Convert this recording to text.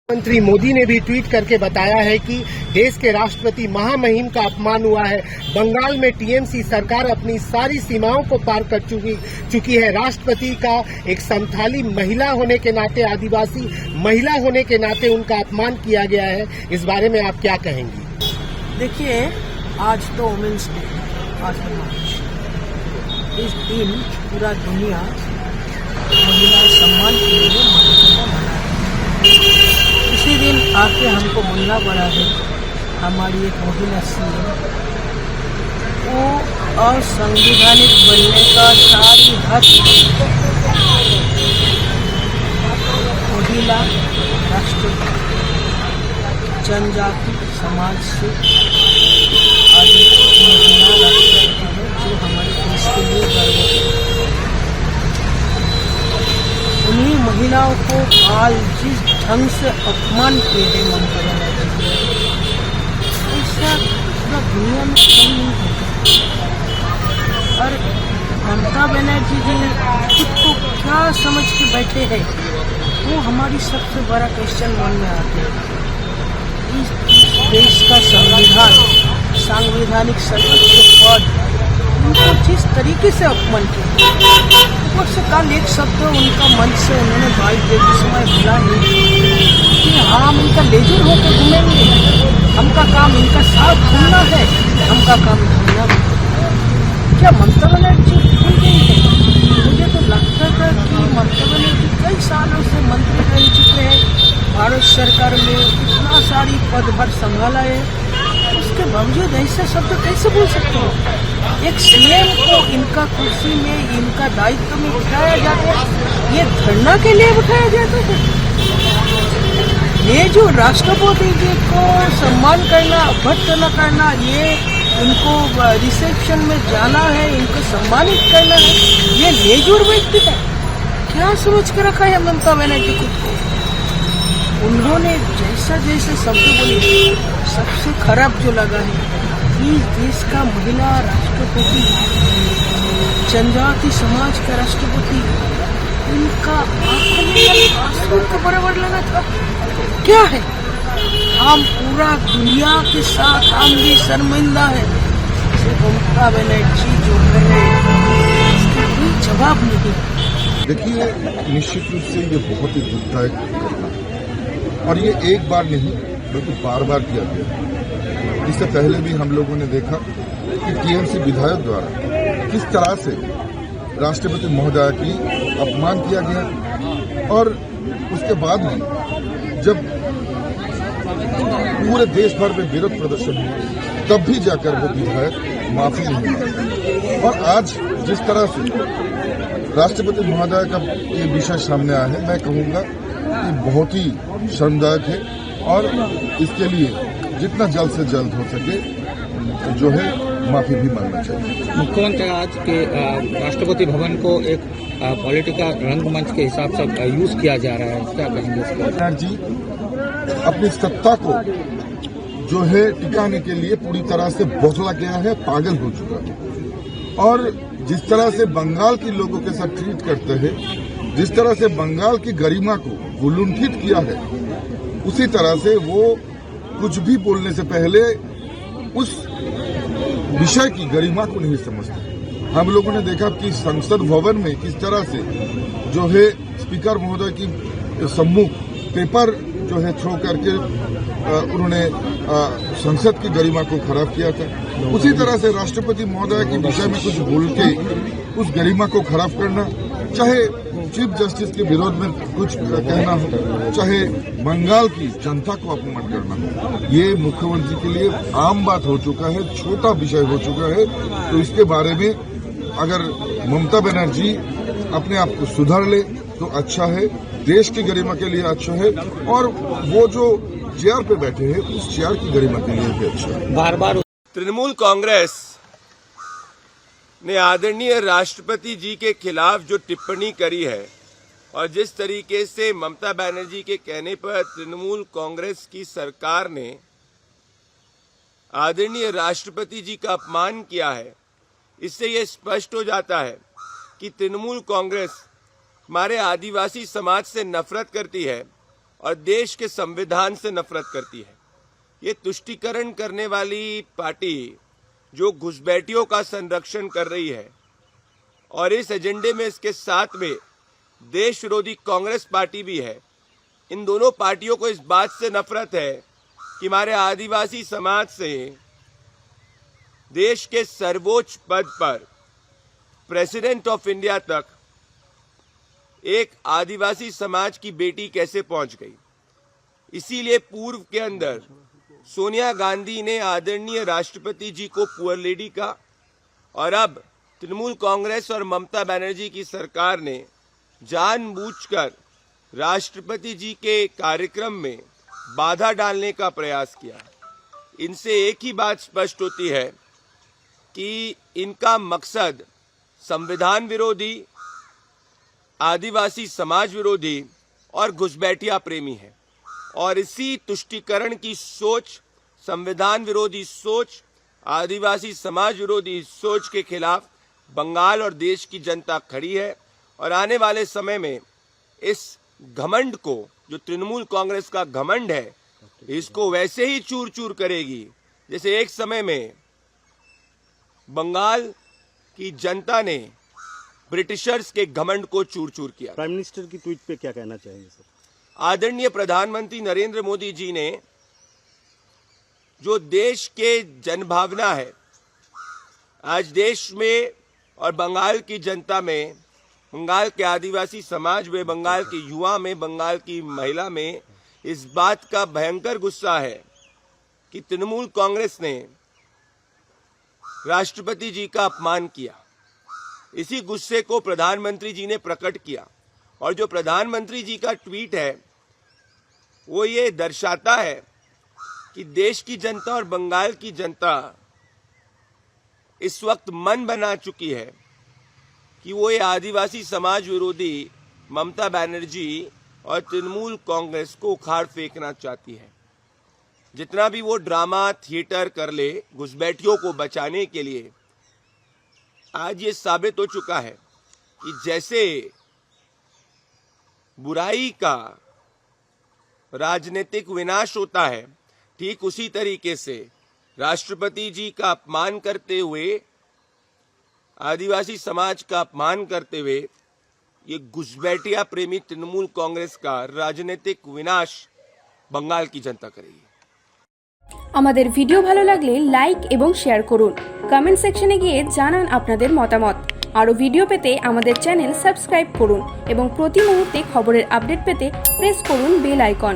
मंत्री मोदी ने भी ट्वीट करके बताया है कि देश के राष्ट्रपति महामहिम का अपमान हुआ है। बंगाल में टीएमसी सरकार अपनी सारी सीमाओं को पार कर चुकी है। राष्ट्रपति का एक संथाली महिला होने के नाते, आदिवासी महिला होने के नाते उनका अपमान किया गया है। इस बारे में आप क्या कहेंगी? देखिए, आज तो वुमेन्स डे, 8 मार्च। इस दिन पूरा दुनिया महिला सम्मान के लिए मना है। इसी दिन आके हमको बोलना पड़ा है, हमारी एक महिला सीएम वो असंवैधानिक बनने का सारी हक महिला राष्ट्रपति जनजाति समाज से आज महिला राष्ट्रपति है, जो हमारे देश के लिए गर्व है। उन्हीं महिलाओं को आज जिस ढंग से अपमान किए हैं ममता बनर्जी, ऐसा पूरा दुनिया में कहीं नहीं होता। और ममता बनर्जी जी खुद को क्या समझ के बैठे हैं, वो हमारी सबसे बड़ा क्वेश्चन मन में आते हैं। इस देश का संविधान, सांविधानिक सर्वोच्च पद, उनको जिस तरीके से अपमान किया, ऊपर से कल एक शब्द उनका मंच से उन्होंने भाई देते समय बोला है कि हम इनका लेजर होकर घूमेंगे, हमका काम इनका साथ घूमना है, हमका काम घूमना है। क्या ममता बनर्जी भूल गई है? मुझे तो लगता था कि ममता बनर्जी कई सालों से मंत्री रह चुके हैं, भारत सरकार में इतना सारी पदभार संभाला है, उसके बावजूद ऐसे शब्द कैसे बोल सकते हो? एक सीएम को इनका कुर्सी में, इनका दायित्व में उठाया जाता है, ये धरना के लिए उठाया जाता है। ये जो राष्ट्रपति जी को सम्मान करना, अभ्यर्थना करना, ये उनको रिसेप्शन में जाना है, इनको सम्मानित करना है, ये लेजूर व्यक्ति है। क्या समझ कर रखा है ममता बनर्जी खुद को? उन्होंने जैसा जैसे शब्द बोले, सबसे खराब जो लगा है, इस देश का महिला राष्ट्रपति, जनजाति समाज का राष्ट्रपति, इनका आंखों में आंसू के बराबर लगा था। क्या है? हम पूरा दुनिया के साथ हम भी शर्मिंदा है। सिर्फ ममता बनर्जी जो है, इसका कोई जवाब नहीं। देखिए, निश्चित रूप से ये बहुत ही दुखदायक घटना है, और ये एक बार नहीं बल्कि बार बार किया गया। इससे पहले भी हम लोगों ने देखा कि टीएमसी विधायक द्वारा किस तरह से राष्ट्रपति महोदया की अपमान किया गया, और उसके बाद भी जब पूरे देश भर में विरोध प्रदर्शन हुआ, तब भी जाकर वो विधायक माफी नहीं मांगे। और आज जिस तरह से राष्ट्रपति महोदया का ये विषय सामने आया है, मैं कहूँगा कि बहुत ही शर्मदायक है, और इसके लिए जितना जल्द से जल्द हो सके जो है माफी भी मांगना चाहिए। मुख्यमंत्री आज के राष्ट्रपति भवन को एक पॉलिटिकल रंगमंच के हिसाब से यूज किया जा रहा है, क्या कहेंगे इस पर? बनर्जी अपनी सत्ता को जो है टिकाने के लिए पूरी तरह से बौखला गया है, पागल हो चुका है। और जिस तरह से बंगाल के लोगों के साथ ट्रीट करते हैं, जिस तरह से बंगाल की गरिमा को उल्लंघित किया है, उसी तरह से वो कुछ भी बोलने से पहले उस विषय की गरिमा को नहीं समझते। हम लोगों ने देखा कि संसद भवन में किस तरह से जो है स्पीकर महोदय की सम्मुख पेपर जो है थ्रो करके उन्होंने संसद की गरिमा को खराब किया था। उसी तरह से राष्ट्रपति महोदय के विषय में कुछ बोल के उस गरिमा को खराब करना, चाहे चीफ जस्टिस के विरोध में कुछ कहना हो, चाहे बंगाल की जनता को अपमान करना हो, ये मुख्यमंत्री के लिए आम बात हो चुका है, छोटा विषय हो चुका है। तो इसके बारे में अगर ममता बनर्जी अपने आप को सुधार ले तो अच्छा है, देश की गरिमा के लिए अच्छा है, और वो जो चेयर पे बैठे हैं उस चेयर की गरिमा के लिए भी अच्छा है। बार बार तृणमूल कांग्रेस ने आदरणीय राष्ट्रपति जी के खिलाफ जो टिप्पणी करी है, और जिस तरीके से ममता बनर्जी के कहने पर तृणमूल कांग्रेस की सरकार ने आदरणीय राष्ट्रपति जी का अपमान किया है, इससे ये स्पष्ट हो जाता है कि तृणमूल कांग्रेस हमारे आदिवासी समाज से नफरत करती है और देश के संविधान से नफरत करती है। ये तुष्टीकरण करने वाली पार्टी जो घुसपैठियों का संरक्षण कर रही है और इस एजेंडे में इसके साथ में देश विरोधी कांग्रेस पार्टी भी है। इन दोनों पार्टियों को इस बात से नफरत है कि हमारे आदिवासी समाज से देश के सर्वोच्च पद पर प्रेसिडेंट ऑफ इंडिया तक एक आदिवासी समाज की बेटी कैसे पहुंच गई। इसीलिए पूर्व के अंदर सोनिया गांधी ने आदरणीय राष्ट्रपति जी को पुअर लेडी का, और अब तृणमूल कांग्रेस और ममता बनर्जी की सरकार ने जानबूझकर राष्ट्रपति जी के कार्यक्रम में बाधा डालने का प्रयास किया। इनसे एक ही बात स्पष्ट होती है कि इनका मकसद संविधान विरोधी, आदिवासी समाज विरोधी और घुसपैठिया प्रेमी है। और इसी तुष्टीकरण की सोच, संविधान विरोधी सोच, आदिवासी समाज विरोधी सोच के खिलाफ बंगाल और देश की जनता खड़ी है। और आने वाले समय में इस घमंड को, जो तृणमूल कांग्रेस का घमंड है, इसको वैसे ही चूर चूर करेगी जैसे एक समय में बंगाल की जनता ने ब्रिटिशर्स के घमंड को चूर चूर किया। प्राइम मिनिस्टर की ट्वीट पे क्या कहना चाहेंगे सर? आदरणीय प्रधानमंत्री नरेंद्र मोदी जी ने जो देश के जनभावना है, आज देश में और बंगाल की जनता में, बंगाल के आदिवासी समाज में, बंगाल के युवा में, बंगाल की महिला में इस बात का भयंकर गुस्सा है कि तृणमूल कांग्रेस ने राष्ट्रपति जी का अपमान किया। इसी गुस्से को प्रधानमंत्री जी ने प्रकट किया। और जो प्रधानमंत्री जी का ट्वीट है वो ये दर्शाता है कि देश की जनता और बंगाल की जनता इस वक्त मन बना चुकी है कि वो ये आदिवासी समाज विरोधी ममता बनर्जी और तृणमूल कांग्रेस को उखाड़ फेंकना चाहती है। जितना भी वो ड्रामा थिएटर कर ले घुसपैठियों को बचाने के लिए, आज ये साबित हो चुका है कि जैसे बुराई का राजनीतिक विनाश होता है, ठीक उसी तरीके से राष्ट्रपति जी का अपमान करते हुए, आदिवासी समाज का अपमान करते हुए ये घुसपैठिया प्रेमी तृणमूल कांग्रेस का राजनीतिक विनाश बंगाल की जनता करेगी। আমাদের ভিডিও ভালো লাগলে লাইক এবং শেয়ার করুন। কমেন্ট সেকশনে গিয়ে জানান আপনাদের মতামত। আরো ভিডিও পেতে আমাদের চ্যানেল সাবস্ক্রাইব করুন এবং প্রতি মুহূর্তে খবরের আপডেট পেতে প্রেস করুন বেল আইকন।